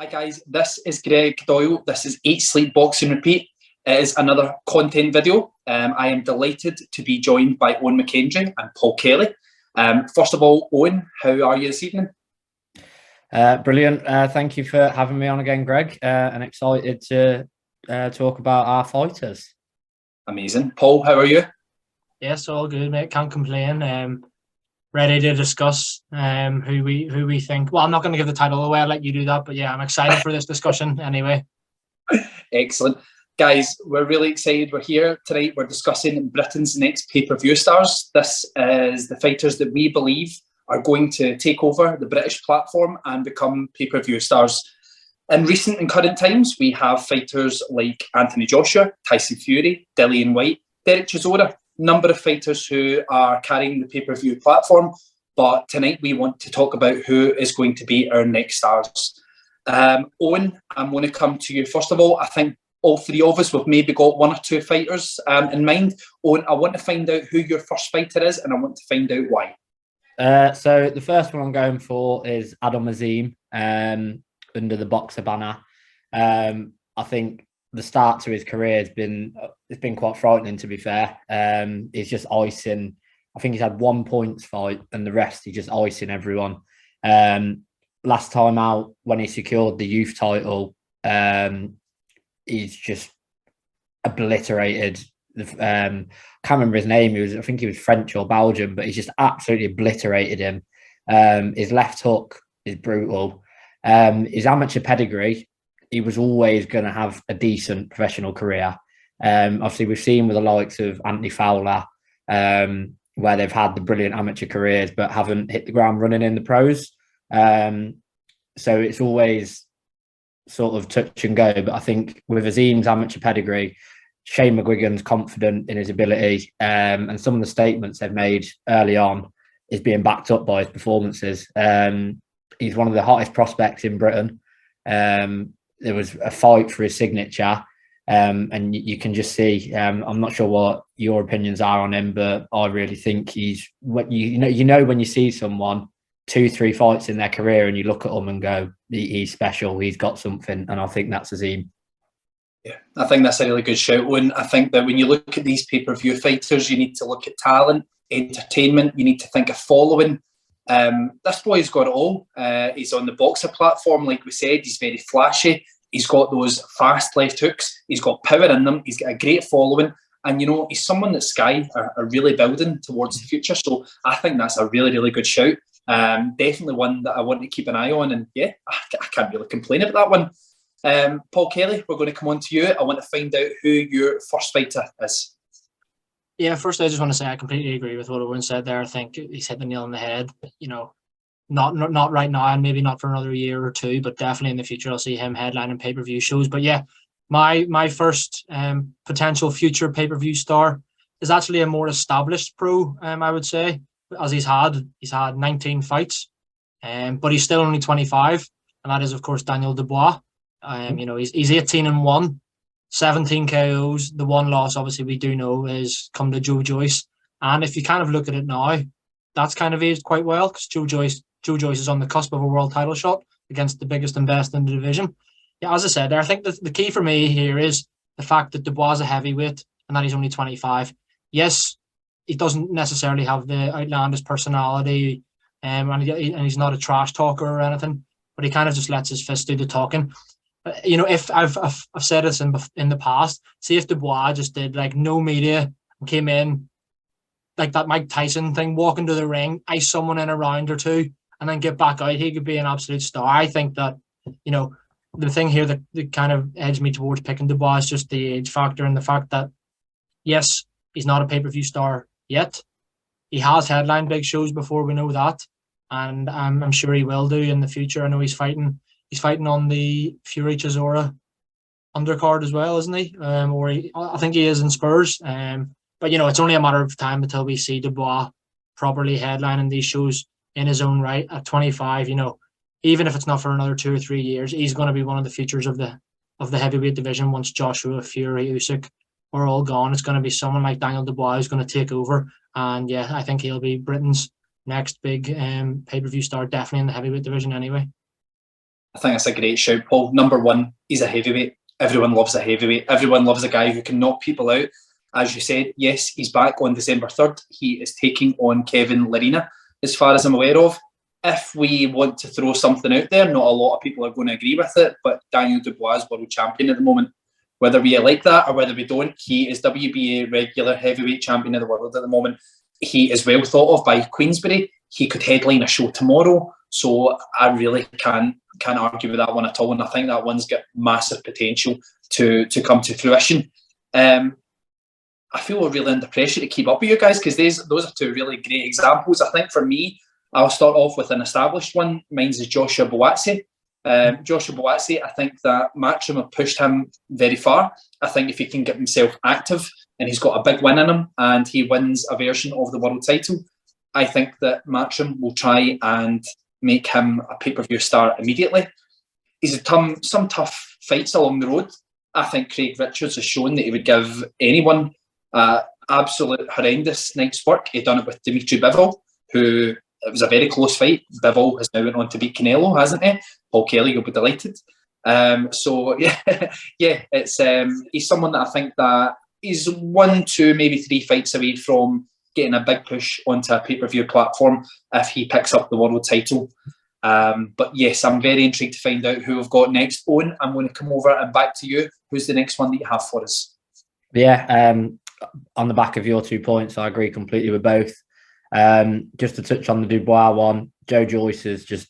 Hi guys, this is Greg Doyle. This is Eat, Sleep, Boxing, Repeat. It is another content video. I am delighted to be joined by Owen McKendry and Paul Kelly. First of all, Owen, how are you this evening? Brilliant. Thank you for having me on again, Greg, and excited to talk about our fighters. Amazing. Paul, how are you? Yes, all good, mate. Can't complain. Ready to discuss who we think. Well, I'm not going to give the title away. I'll let you do that. But yeah, I'm excited for this discussion anyway. Excellent. Guys, we're really excited. We're here tonight. We're discussing Britain's next pay-per-view stars. This is the fighters that we believe are going to take over the British platform and become pay-per-view stars. In recent and current times, we have fighters like Anthony Joshua, Tyson Fury, Dillian Whyte, Derek Chisora, number of fighters who are carrying the pay-per-view platform. But tonight we want to talk about who is going to be our next stars. Owen, I'm going to come to you. First of all, I think all three of us, we've maybe got one or two fighters in mind. Owen, I want to find out who your first fighter is, and I want to find out why. So the first one I'm going for is Adam Azim under the Boxer banner. I think the start to his career has been quite frightening, to be fair. He's just icing. I think he's had 1 points fight, and the rest he's just icing everyone. Last time out, when he secured the youth title, he's just obliterated. Can't remember his name. I think he was French or Belgian, but he's just absolutely obliterated him. His left hook is brutal. His amateur pedigree, he was always going to have a decent professional career. Obviously, we've seen with the likes of Anthony Fowler, where they've had the brilliant amateur careers but haven't hit the ground running in the pros. So it's always sort of touch and go. But I think with Azim's amateur pedigree, Shane McGuigan's confident in his ability, and some of the statements they've made early on is being backed up by his performances. He's one of the hottest prospects in Britain. There was a fight for his signature, and you can just see. I'm not sure what your opinions are on him, but I really think he's what you know when you see someone 2-3 fights in their career and you look at him and go, he's special, he's got something, and I think that's Azim. Yeah, I think that's a really good shout, Owen. I think that when you look at these pay-per-view fighters, you need to look at talent, entertainment, you need to think of following. This boy's got it all. He's on the Boxer platform, like we said. He's very flashy. He's got those fast left hooks. He's got power in them. He's got a great following. And, he's someone that Sky are really building towards the future. So I think that's a really, really good shout. Definitely one that I want to keep an eye on. And yeah, I can't really complain about that one. Paul Kelly, we're going to come on to you. I want to find out who your first fighter is. Yeah, first I just want to say I completely agree with what Owen said there. I think he's hit the nail on the head. Not right now, and maybe not for another year or two, but definitely in the future I'll see him headlining pay-per-view shows. But yeah, my first potential future pay-per-view star is actually a more established pro, I would say, as he's had 19 fights, but he's still only 25, and that is of course Daniel Dubois. He's 18-1. 17 KOs. The one loss, obviously, we do know is come to Joe Joyce. And if you kind of look at it now, that's kind of aged quite well because Joe Joyce is on the cusp of a world title shot against the biggest and best in the division. Yeah, as I said, I think the key for me here is the fact that Dubois is a heavyweight and that he's only 25. Yes, he doesn't necessarily have the outlandish personality, and he's not a trash talker or anything, but he kind of just lets his fist do the talking. If I've said this in the past, see if Dubois just did like no media and came in like that Mike Tyson thing, walk into the ring, ice someone in a round or two, and then get back out, he could be an absolute star. I think that, the thing here that kind of edged me towards picking Dubois is just the age factor and the fact that, yes, he's not a pay-per-view star yet. He has headlined big shows before, we know that, and I'm sure he will do in the future. I know he's fighting on the Fury Chisora undercard as well, isn't he? I think he is in Spurs. But it's only a matter of time until we see Dubois properly headlining these shows in his own right at 25. Even if it's not for another 2 or 3 years, he's going to be one of the features of the heavyweight division once Joshua, Fury, Usyk are all gone. It's going to be someone like Daniel Dubois who's going to take over. And yeah, I think he'll be Britain's next big pay-per-view star, definitely in the heavyweight division anyway. I think that's a great shout, Paul. Number one, he's a heavyweight. Everyone loves a heavyweight. Everyone loves a guy who can knock people out. As you said, yes, he's back on December 3rd. He is taking on Kevin Lerena, as far as I'm aware of. If we want to throw something out there, not a lot of people are going to agree with it, but Daniel Dubois is world champion at the moment. Whether we like that or whether we don't, he is WBA regular heavyweight champion of the world at the moment. He is well thought of by Queensberry. He could headline a show tomorrow. So I really can't argue with that one at all. And I think that one's got massive potential to come to fruition. I feel we're really under pressure to keep up with you guys because those are two really great examples. I think for me, I'll start off with an established one. Mine's is Joshua Buatsi. Joshua Buatsi, I think that Matchroom have pushed him very far. I think if he can get himself active and he's got a big win in him and he wins a version of the world title, I think that Matchroom will try and make him a pay-per-view star immediately. He's had some tough fights along the road. I think Craig Richards has shown that he would give anyone absolute horrendous night's work. He done it with Dimitri Bivol, who it was a very close fight. Bivol has now went on to beat Canelo, hasn't he? Paul Kelly, you'll be delighted. So it's he's someone that I think that he's 1, 2, maybe 3 fights away from getting a big push onto a pay-per-view platform if he picks up the world title. But yes, I'm very intrigued to find out who we've got next. Owen, I'm going to come over and back to you. Who's the next one that you have for us? Yeah, on the back of your 2 points, I agree completely with both. Just to touch on the Dubois one, Joe Joyce has just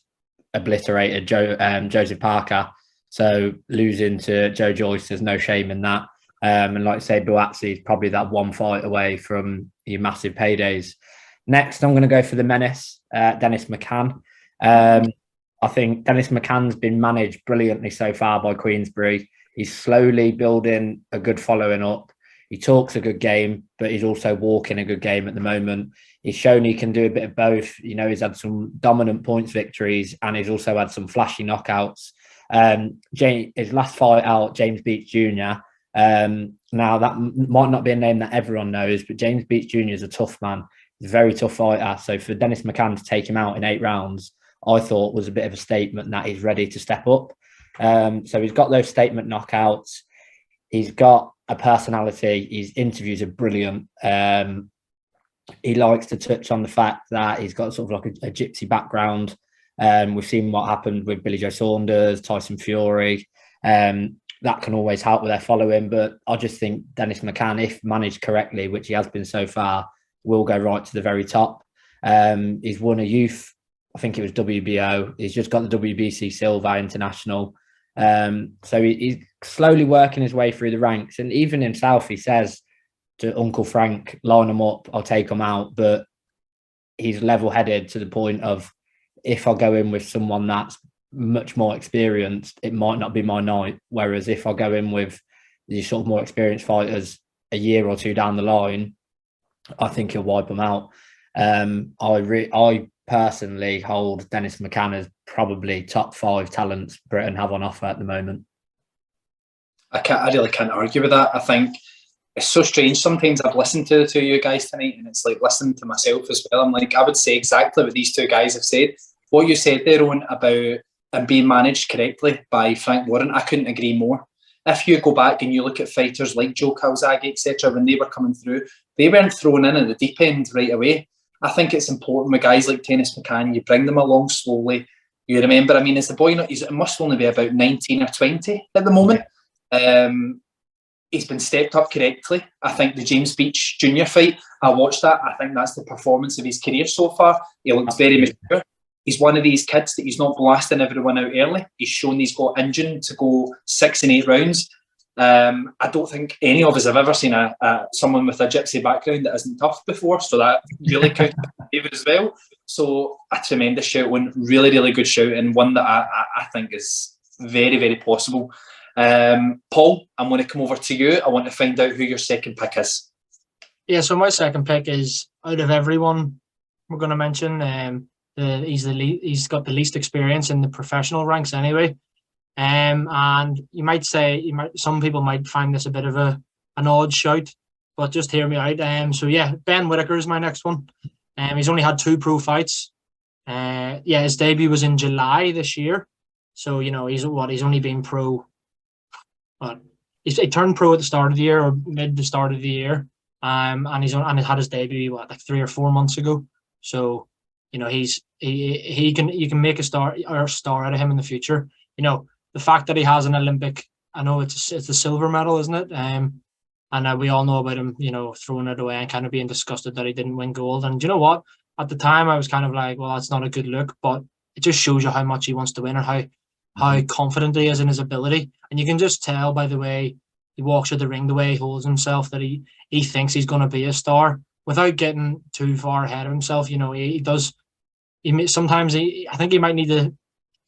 obliterated Joseph Parker. So losing to Joe Joyce, there's no shame in that. And like I say, Buatsi is probably that one fight away from your massive paydays. Next, I'm going to go for the menace, Dennis McCann. I think Dennis McCann's been managed brilliantly so far by Queensberry. He's slowly building a good following up. He talks a good game, but he's also walking a good game at the moment. He's shown he can do a bit of both. You know, he's had some dominant points victories and he's also had some flashy knockouts. His last fight out, James Beach Jr. Now, that might not be a name that everyone knows, but James Beach Jr. is a tough man. He's a very tough fighter. So for Dennis McCann to take him out in 8 rounds, I thought was a bit of a statement that he's ready to step up. So he's got those statement knockouts. He's got a personality. His interviews are brilliant. He likes to touch on the fact that he's got sort of like a gypsy background. We've seen what happened with Billy Joe Saunders, Tyson Fury. That can always help with their following. But I just think Dennis McCann, if managed correctly, which he has been so far, will go right to the very top. He's won a youth, I think it was WBO. He's just got the WBC Silver International. So he's slowly working his way through the ranks. And even himself, he says to Uncle Frank, line him up, I'll take him out. But he's level-headed to the point of, if I go in with someone that's much more experienced, it might not be my night. Whereas if I go in with these sort of more experienced fighters a year or 2 down the line, I think he'll wipe them out. I personally hold Dennis McCann as probably top 5 talents Britain have on offer at the moment. I really can't argue with that. I think it's so strange. Sometimes I've listened to you guys tonight and it's like listening to myself as well. I'm like, I would say exactly what these 2 guys have said. What you said there, Owen, about him being managed correctly by Frank Warren, I couldn't agree more. If you go back and you look at fighters like Joe Calzaghe, etc., when they were coming through, they weren't thrown in at the deep end right away. I think it's important with guys like Dennis McCann, you bring them along slowly. You remember, I mean, is the boy not? It must only be about 19 or 20 at the moment. He's been stepped up correctly. I think the James Beach Jr. fight, I watched that. I think that's the performance of his career so far. He looks very mature. He's one of these kids that he's not blasting everyone out early. He's shown he's got engine to go 6 and 8 rounds. I don't think any of us have ever seen someone with a gypsy background that isn't tough before, so that really counts in favour as well. So a tremendous shout, one really, really good shout, and one that I think is very, very possible. Paul, I'm going to come over to you. I want to find out who your second pick is. Yeah, so my second pick is, out of everyone we're going to mention, he's got the least experience in the professional ranks anyway. And you might say, some people might find this a bit of an odd shout, but just hear me out. So yeah, Ben Whittaker is my next one. He's only had 2 pro fights. His debut was in July this year. So, he's only been pro. He turned pro at the start of the year or mid the start of the year. And he had his debut like 3 or 4 months ago. So, he can make a star out of him in the future. The fact that he has an Olympic, I know it's a silver medal, isn't it? And we all know about him, throwing it away and kind of being disgusted that he didn't win gold. And you know what? At the time, I was kind of like, well, that's not a good look, but it just shows you how much he wants to win and how confident he is in his ability. And you can just tell by the way he walks to the ring, the way he holds himself, that he thinks he's going to be a star without getting too far ahead of himself. He does. I think he might need a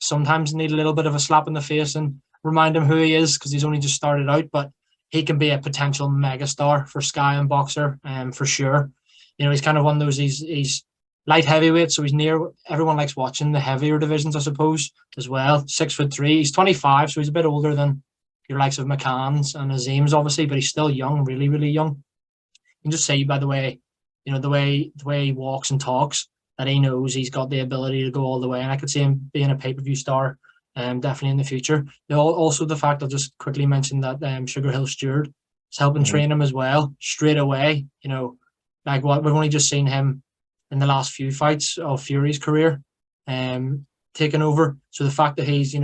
little bit of a slap in the face and remind him who he is, because he's only just started out, but he can be a potential megastar for Sky and Boxer, for sure. He's kind of one of those, he's light heavyweight, so he's near, everyone likes watching the heavier divisions, I suppose, as well. 6'3", he's 25, so he's a bit older than your likes of McCann's and Azim's, obviously, but he's still young, really, really young. You can just say by the way, the way he walks and talks, that he knows he's got the ability to go all the way, and I could see him being a pay-per-view star, definitely in the future. Also, the fact I'll just quickly mention that Sugar Hill Stewart is helping train him as well straight away. Like what we've only just seen him in the last few fights of Fury's career, taking over. So the fact that he's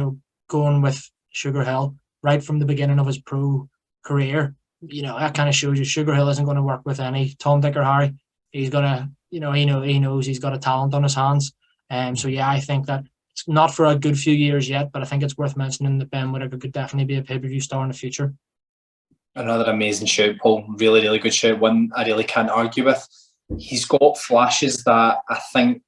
going with Sugar Hill right from the beginning of his pro career, that kind of shows you Sugar Hill isn't going to work with any Tom, Dick, or Harry. He's gonna, he knows he's got a talent on his hands. So yeah, I think that it's not for a good few years yet, but I think it's worth mentioning that Ben Whittaker could definitely be a pay-per-view star in the future. Another amazing shout, Paul. Really, really good shout. One I really can't argue with. He's got flashes that I think,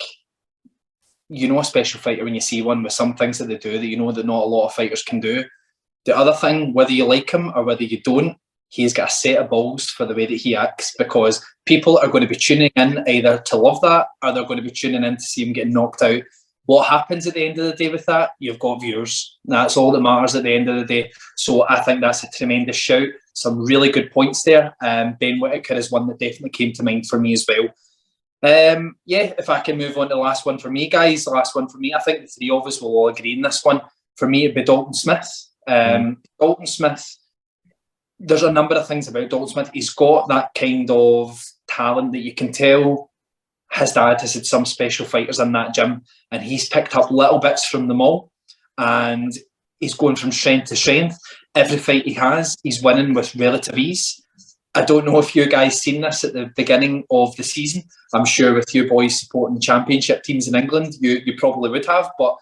a special fighter when you see one with some things that they do that that not a lot of fighters can do. The other thing, whether you like him or whether you don't, he's got a set of balls for the way that he acts, because people are going to be tuning in either to love that or they're going to be tuning in to see him get knocked out. What happens at the end of the day with that? You've got viewers. That's all that matters at the end of the day. So I think that's a tremendous shout. Some really good points there. Ben Whittaker is one that definitely came to mind for me as well. If I can move on to the last one for me, guys. The last one for me, I think the three of us will all agree in this one. For me, it'd be Dalton Smith. Dalton Smith, there's a number of things about Dalton Smith. He's got that kind of talent that you can tell his dad has had some special fighters in that gym, and he's picked up little bits from them all, and he's going from strength to strength. Every fight he has, he's winning with relative ease. I don't know if you guys seen this at the beginning of the season. I'm sure with you boys supporting championship teams in England, you probably would have, but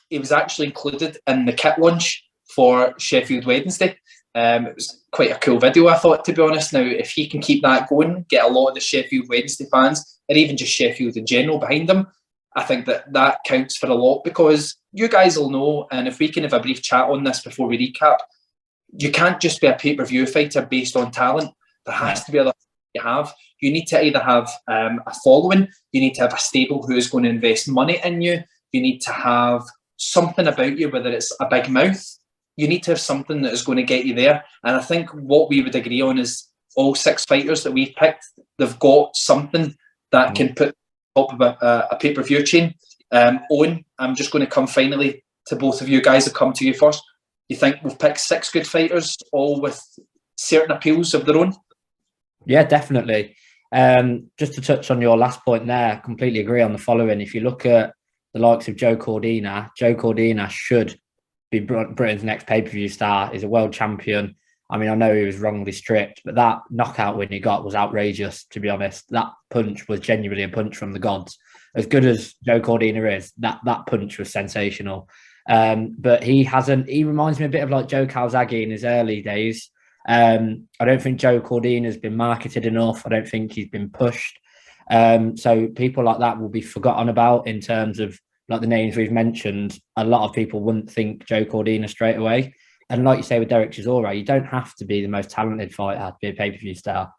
he was actually included in the kit launch for Sheffield Wednesday. It was quite a cool video, I thought, to be honest. Now, if he can keep that going, get a lot of the Sheffield Wednesday fans, and even just Sheffield in general behind him, I think that counts for a lot, because you guys will know, and if we can have a brief chat on this before we recap, you can't just be a pay-per-view fighter based on talent. There has to be other things you have. You need to either have a following, you need to have a stable who is going to invest money in you, you need to have something about you, whether it's a big mouth. You need to have something that is going to get you there. And I think what we would agree on is all six fighters that we've picked, they've got something that can put top of a pay-per-view chain. Owen, I'm just going to come finally to both of you guys. I'll come to you first. You think we've picked six good fighters, all with certain appeals of their own? Yeah, definitely. Just to touch on your last point there, completely agree on the following. If you look at the likes of Joe Cordina should be Britain's next pay-per-view star. He's a world champion. I mean, I know he was wrongly stripped, but that knockout win he got was outrageous, to be honest. That punch was genuinely a punch from the gods. As good as Joe Cordina is, that punch was sensational. But he reminds me a bit of like Joe Calzaghe in his early days. I don't think Joe Cordina has been marketed enough. I don't think he's been pushed. So people like that will be forgotten about in terms of like the names we've mentioned. A lot of people wouldn't think Joe Cordina straight away. And like you say with Derek Chisora, you don't have to be the most talented fighter to be a pay-per-view star.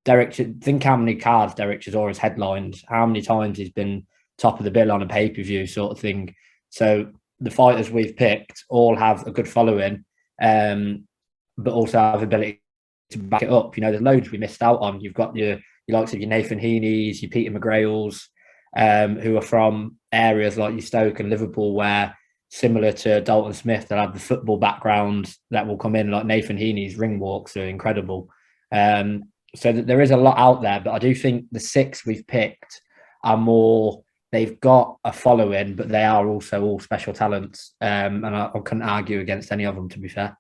Think how many cards Derek Chisora's headlined, how many times he's been top of the bill on a pay-per-view sort of thing. So the fighters we've picked all have a good following, but also have ability to back it up. You know, there's loads we missed out on. You've got your likes of your Nathan Heaney's, your Peter McGrails, who are from areas like your Stoke and Liverpool where similar to Dalton Smith, they'll have the football background that will come in, like Nathan Heaney's ring walks are incredible. So that there is a lot out there, but I do think the 6 we've picked are more, they've got a following, but they are also all special talents. And I couldn't argue against any of them, to be fair.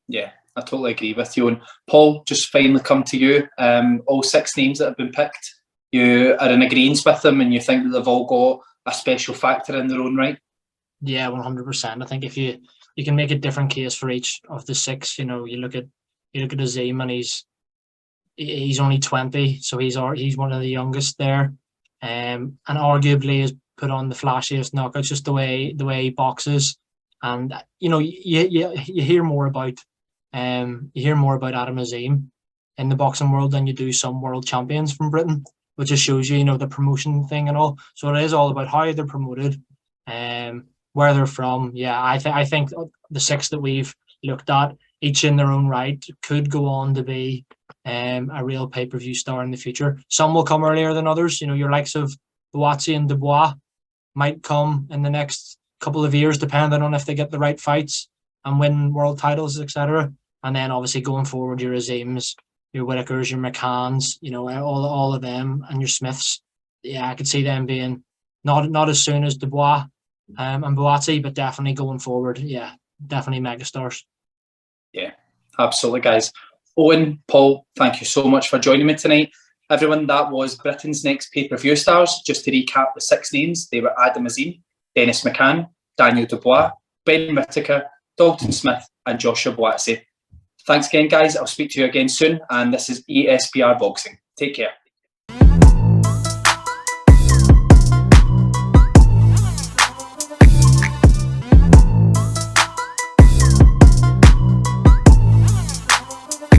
Yeah, I totally agree with you. And Paul, just finally come to you. All 6 names that have been picked, you are in agreement with them and you think that they've all got a special factor in their own right? Yeah, 100%. I think if you can make a different case for each of the 6, you look at Azim, and he's only 20, so he's one of the youngest there, and arguably has put on the flashiest knockouts, just the way he boxes. And you hear more about Adam Azim in the boxing world than you do some world champions from Britain, which just shows you, the promotion thing and all. So it is all about how they're promoted, where they're from. Yeah, I think the 6 that we've looked at, each in their own right, could go on to be a real pay-per-view star in the future. Some will come earlier than others. Your likes of Boatsy and Dubois might come in the next couple of years, depending on if they get the right fights and win world titles, etc. And then obviously going forward, your Azims, your Whitakers, your McCanns, all of them, and your Smiths. Yeah, I could see them being not as soon as Dubois and Boatsy, but definitely going forward. Yeah, definitely megastars. Yeah, absolutely, guys. Owen, Paul, thank you so much for joining me tonight. Everyone, that was Britain's next pay-per-view stars. Just to recap the 6 names, they were Adam Azim, Dennis McCann, Daniel Dubois, Ben Whittaker, Dalton Smith, and Joshua Boatsy. Thanks again, guys. I'll speak to you again soon. And this is ESBR Boxing. Take care.